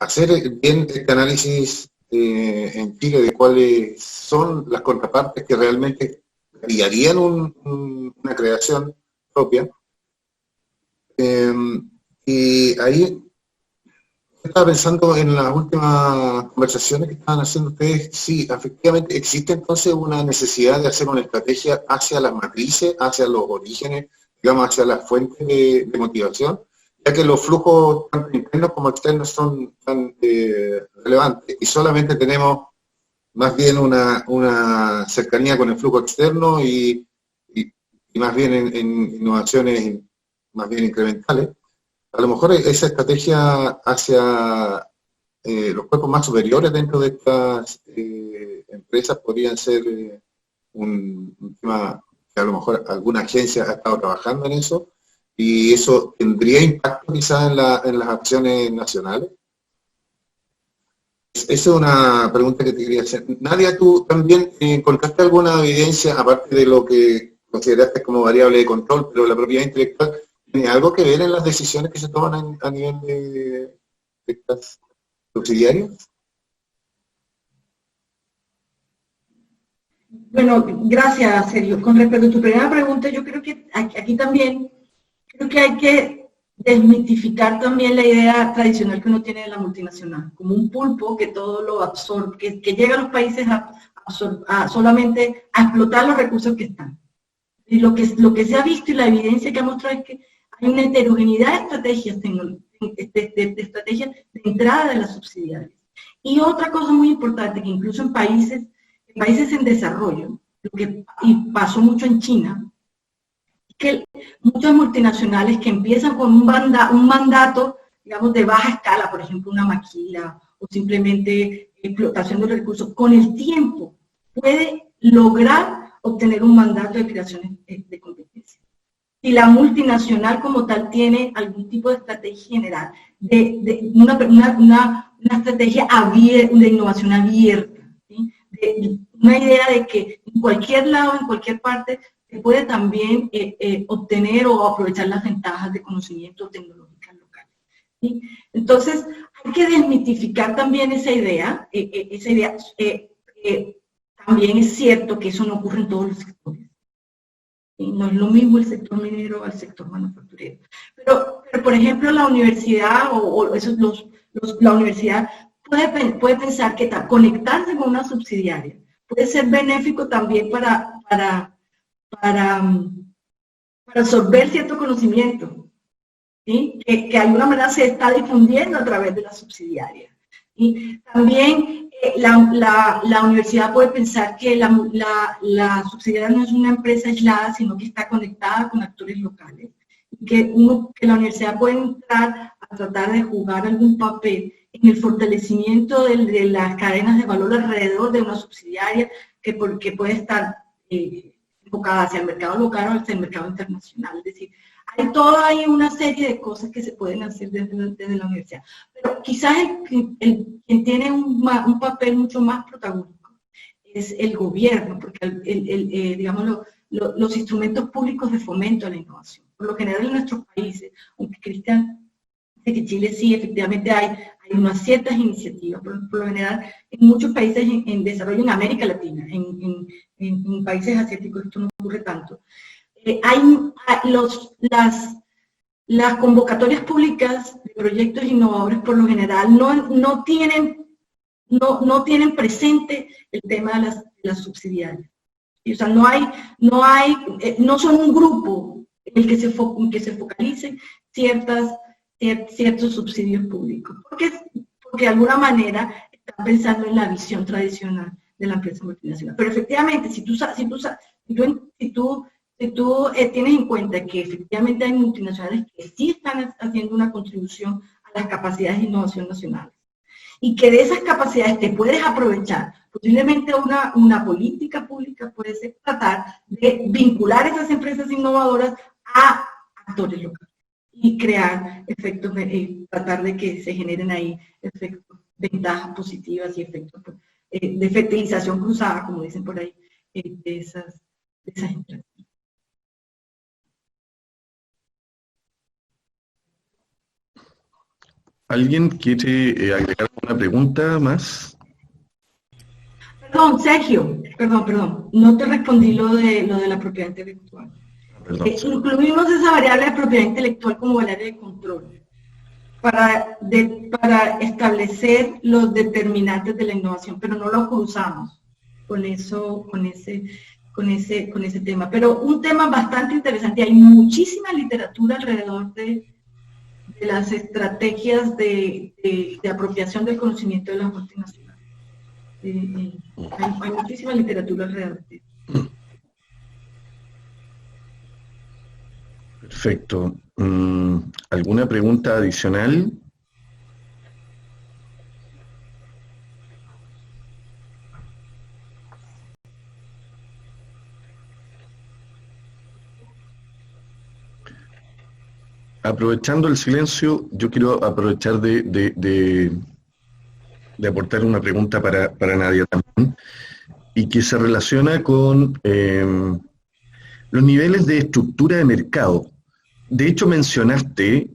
[SPEAKER 4] hacer bien este análisis en Chile de cuáles son las contrapartes que realmente harían una creación propia. Y ahí estaba pensando en las últimas conversaciones que estaban haciendo ustedes, sí, efectivamente existe entonces una necesidad de hacer una estrategia hacia las matrices, hacia los orígenes, digamos, hacia las fuentes de motivación, ya que los flujos tanto internos como externos son tan relevantes y solamente tenemos más bien una cercanía con el flujo externo y más bien en innovaciones más bien incrementales. A lo mejor esa estrategia hacia los cuerpos más superiores dentro de estas empresas podrían ser un tema que a lo mejor alguna agencia ha estado trabajando en eso, y eso tendría impacto quizás en las acciones nacionales. Esa es una pregunta que te quería hacer. Nadia, ¿tú también encontraste alguna evidencia, aparte de lo que consideraste como variable de control, pero la propiedad intelectual, ¿tiene algo que ver en las decisiones que se toman a nivel de estas subsidiarias?
[SPEAKER 2] Bueno, gracias, Sergio. Con respecto a tu primera pregunta, yo creo que aquí también creo que hay que desmitificar también la idea tradicional que uno tiene de la multinacional, como un pulpo que todo lo absorbe, que llega a los países solamente a explotar los recursos que están. Y lo que se ha visto y la evidencia que ha mostrado es que hay una heterogeneidad de estrategias de estrategias de entrada de las subsidiarias. Y otra cosa muy importante, que incluso en países en desarrollo, y pasó mucho en China, que muchas multinacionales que empiezan con un mandato, digamos, de baja escala, por ejemplo, una maquila, o simplemente explotación de los recursos, con el tiempo puede lograr obtener un mandato de creación de competencia. Si la multinacional como tal tiene algún tipo de estrategia general, una estrategia de innovación abierta, ¿sí? Una idea de que en cualquier lado, en cualquier parte, se puede también obtener o aprovechar las ventajas de conocimiento tecnológicas locales, ¿sí? Entonces, hay que desmitificar también esa idea. También es cierto que eso no ocurre en todos los sectores. ¿Sí? No es lo mismo el sector minero al sector manufacturero. Pero por ejemplo, la universidad la universidad puede pensar que conectarse con una subsidiaria puede ser benéfico también para absorber cierto conocimiento, ¿sí? Que de alguna manera se está difundiendo a través de la subsidiaria. Y también la universidad puede pensar que la subsidiaria no es una empresa aislada, sino que está conectada con actores locales. Y que la universidad puede entrar a tratar de jugar algún papel en el fortalecimiento de las cadenas de valor alrededor de una subsidiaria que puede estar enfocada hacia el mercado local o hacia el mercado internacional. Es decir, hay una serie de cosas que se pueden hacer desde la universidad. Pero quizás quien tiene un papel mucho más protagónico es el gobierno, porque digamos, los instrumentos públicos de fomento a la innovación. Por lo general en nuestros países, aunque Cristian dice que Chile sí, efectivamente hay unas ciertas iniciativas, por lo general en muchos países en desarrollo, en América Latina, en países asiáticos esto no ocurre tanto. Las convocatorias públicas de proyectos innovadores por lo general no tienen presente el tema de las subsidiarias. O sea, no son un grupo en el que se focalicen ciertos subsidios públicos, porque de alguna manera están pensando en la visión tradicional de la empresa multinacional. Pero efectivamente, si tú tienes en cuenta que efectivamente hay multinacionales que sí están haciendo una contribución a las capacidades de innovación nacionales, y que de esas capacidades te puedes aprovechar, posiblemente una política pública puede ser tratar de vincular esas empresas innovadoras a actores locales y crear efectos, tratar de que se generen ahí efectos, ventajas positivas y efectos de fertilización cruzada, como dicen por ahí, de esas empresas.
[SPEAKER 1] ¿Alguien quiere agregar una pregunta más?
[SPEAKER 2] Perdón, Sergio, perdón, no te respondí lo de la propiedad intelectual. Incluimos esa variable de propiedad intelectual como variable de control para establecer los determinantes de la innovación, pero no lo cruzamos con ese tema. Pero un tema bastante interesante, hay muchísima literatura alrededor de las estrategias de apropiación del conocimiento de las multinacionales. Hay muchísima literatura alrededor de eso.
[SPEAKER 1] Perfecto. ¿Alguna pregunta adicional? Aprovechando el silencio, yo quiero aprovechar de aportar una pregunta para Nadia también, y que se relaciona con los niveles de estructura de mercado. De hecho, mencionaste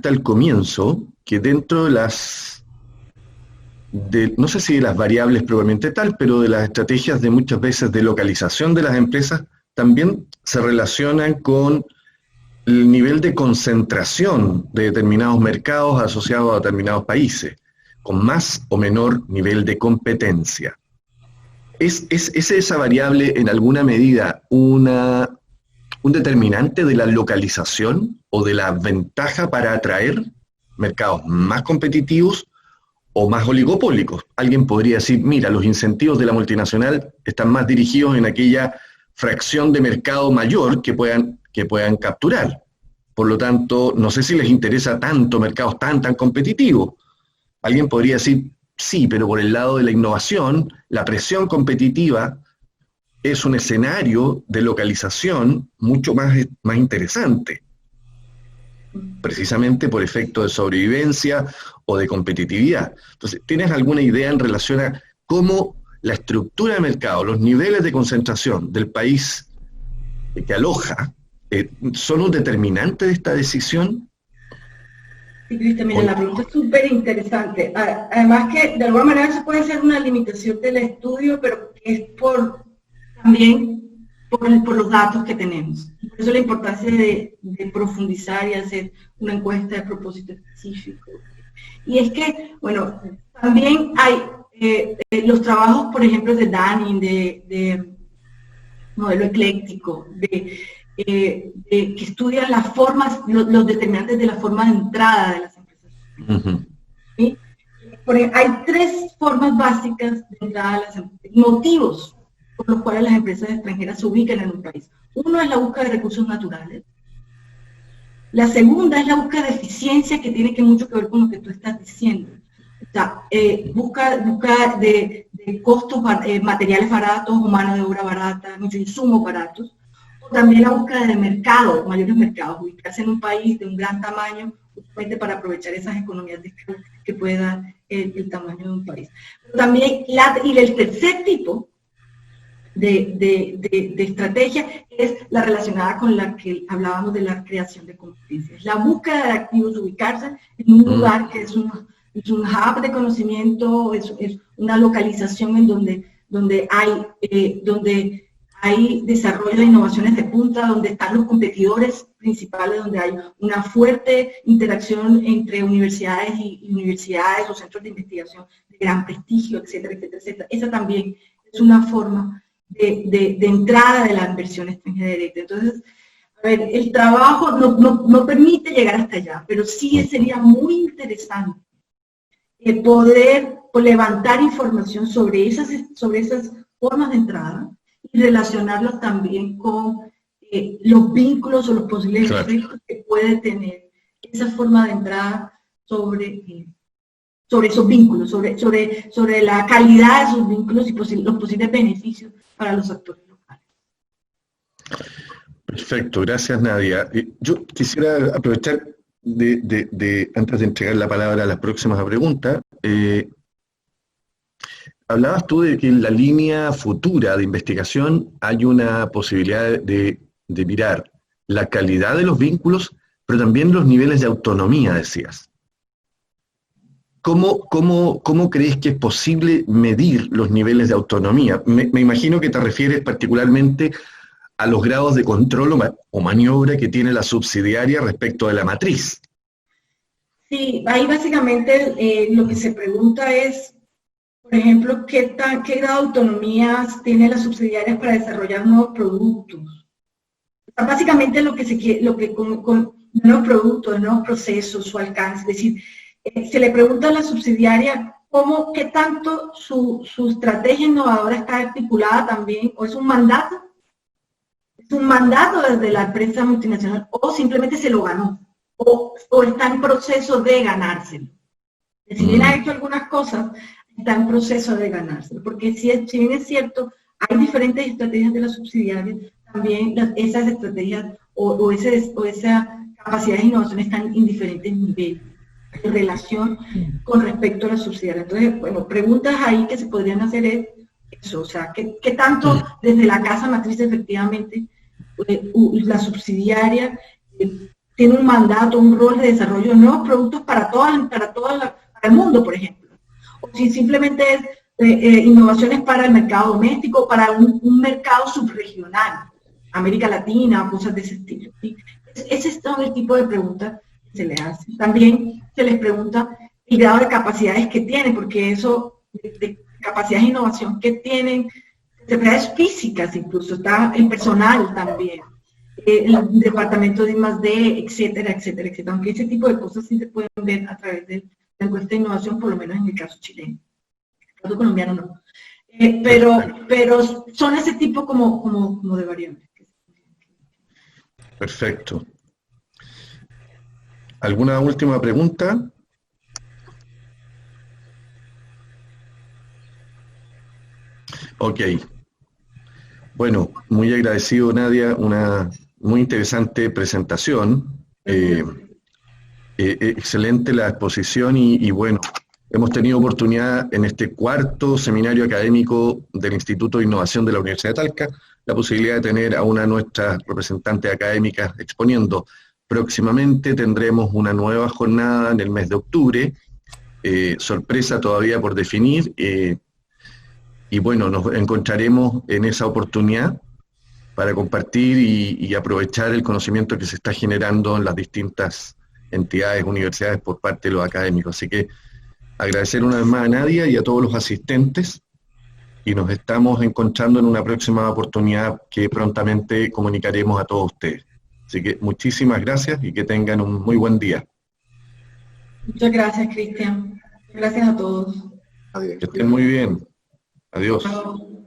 [SPEAKER 1] al comienzo que dentro de no sé si de las variables probablemente tal, pero de las estrategias de muchas veces de localización de las empresas, también se relacionan con el nivel de concentración de determinados mercados asociados a determinados países, con más o menor nivel de competencia. ¿Es esa variable en alguna medida un determinante de la localización o de la ventaja para atraer mercados más competitivos o más oligopólicos? Alguien podría decir, mira, los incentivos de la multinacional están más dirigidos en aquella fracción de mercado mayor que puedan capturar. Por lo tanto, no sé si les interesa tanto mercados tan competitivos. Alguien podría decir, sí, pero por el lado de la innovación, la presión competitiva es un escenario de localización mucho más interesante, precisamente por efecto de sobrevivencia o de competitividad. Entonces, ¿tienes alguna idea en relación a cómo la estructura de mercado, los niveles de concentración del país que aloja, son un determinante de esta decisión?
[SPEAKER 2] Sí, Cristian, mira, la pregunta es súper interesante. Además que de alguna manera se puede hacer una limitación del estudio, pero es también por los datos que tenemos. Por eso la importancia de profundizar y hacer una encuesta de propósito específico. Y es que, bueno, también hay los trabajos, por ejemplo, de Dunning, de modelo ecléctico, que estudian las formas, los determinantes de la forma de entrada de las empresas.
[SPEAKER 1] Uh-huh.
[SPEAKER 2] ¿Sí? Hay 3 formas básicas de entrada a las empresas, motivos por los cuales las empresas extranjeras se ubican en un país. Uno es la búsqueda de recursos naturales. La segunda es la búsqueda de eficiencia, que tiene mucho que ver con lo que tú estás diciendo. O sea, busca de costos, materiales baratos o mano de obra barata, muchos insumos baratos. También la búsqueda de mercado, mayores mercados, ubicarse en un país de un gran tamaño, justamente para aprovechar esas economías de escala que puede dar el tamaño de un país. Pero también, y el tercer tipo de estrategia es la relacionada con la que hablábamos de la creación de competencias. La búsqueda de activos, ubicarse en un lugar que es un hub de conocimiento, es una localización en donde hay desarrollo de innovaciones de punta, donde están los competidores principales, donde hay una fuerte interacción entre universidades y universidades o centros de investigación de gran prestigio, etcétera, etcétera, etcétera. Esa también es una forma de entrada de la inversión extranjera directa. Entonces, a ver, el trabajo no permite llegar hasta allá, pero sí sería muy interesante poder levantar información sobre esas formas de entrada y relacionarlos también con los vínculos o los posibles efectos que puede tener esa forma de entrada sobre esos vínculos, sobre la calidad de esos vínculos y los posibles beneficios para los actores locales.
[SPEAKER 1] Perfecto, gracias Nadia. Yo quisiera aprovechar antes de entregar la palabra a las próximas preguntas. Hablabas tú de que en la línea futura de investigación hay una posibilidad de mirar la calidad de los vínculos, pero también los niveles de autonomía, decías. ¿Cómo crees que es posible medir los niveles de autonomía? Me imagino que te refieres particularmente a los grados de control o maniobra que tiene la subsidiaria respecto de la matriz.
[SPEAKER 2] Sí, ahí básicamente lo que se pregunta es, por ejemplo, ¿qué grado de autonomía tiene las subsidiarias para desarrollar nuevos productos? O sea, básicamente con nuevos productos, nuevos procesos, su alcance, es decir, se le pregunta a la subsidiaria qué tanto su estrategia innovadora está articulada también, o es un mandato desde la empresa multinacional, o simplemente se lo ganó, o está en proceso de ganárselo. Si bien ha hecho algunas cosas, está en proceso de ganárselo, porque si bien es cierto, hay diferentes estrategias de las subsidiarias, también esas estrategias o esa capacidad de innovación están en diferentes niveles de relación con respecto a la subsidiaria. Entonces, bueno, preguntas ahí que se podrían hacer es eso, o sea, ¿qué tanto desde la casa matriz efectivamente la subsidiaria tiene un mandato, un rol de desarrollo de nuevos productos para el mundo, por ejemplo? O si simplemente es innovaciones para el mercado doméstico, para un mercado subregional, América Latina, cosas de ese estilo. ¿Sí? Ese es todo el tipo de preguntas que se le hace. También se les pregunta el grado de capacidades que tienen, porque eso, de capacidades de innovación que tienen, capacidades físicas incluso, está el personal también, el departamento de I+D, etcétera, etcétera, etcétera. Aunque ese tipo de cosas sí se pueden ver a través de la encuesta de innovación, por lo menos en el caso chileno. En el caso colombiano no. Pero son ese tipo como de variables.
[SPEAKER 1] Perfecto. ¿Alguna última pregunta? Ok. Bueno, muy agradecido, Nadia, una muy interesante presentación. Excelente la exposición y bueno, hemos tenido oportunidad en este cuarto seminario académico del Instituto de Innovación de la Universidad de Talca, la posibilidad de tener a una de nuestras representantes académicas exponiendo. Próximamente tendremos una nueva jornada en el mes de octubre, sorpresa todavía por definir, y bueno, nos encontraremos en esa oportunidad para compartir y aprovechar el conocimiento que se está generando en las distintas entidades, universidades por parte de los académicos. Así que agradecer una vez más a Nadia y a todos los asistentes, y nos estamos encontrando en una próxima oportunidad que prontamente comunicaremos a todos ustedes. Así que muchísimas gracias y que tengan un muy buen día.
[SPEAKER 2] Muchas gracias, Cristian. Gracias a todos.
[SPEAKER 4] Adiós.
[SPEAKER 1] Que estén muy bien. Adiós.
[SPEAKER 2] Chao.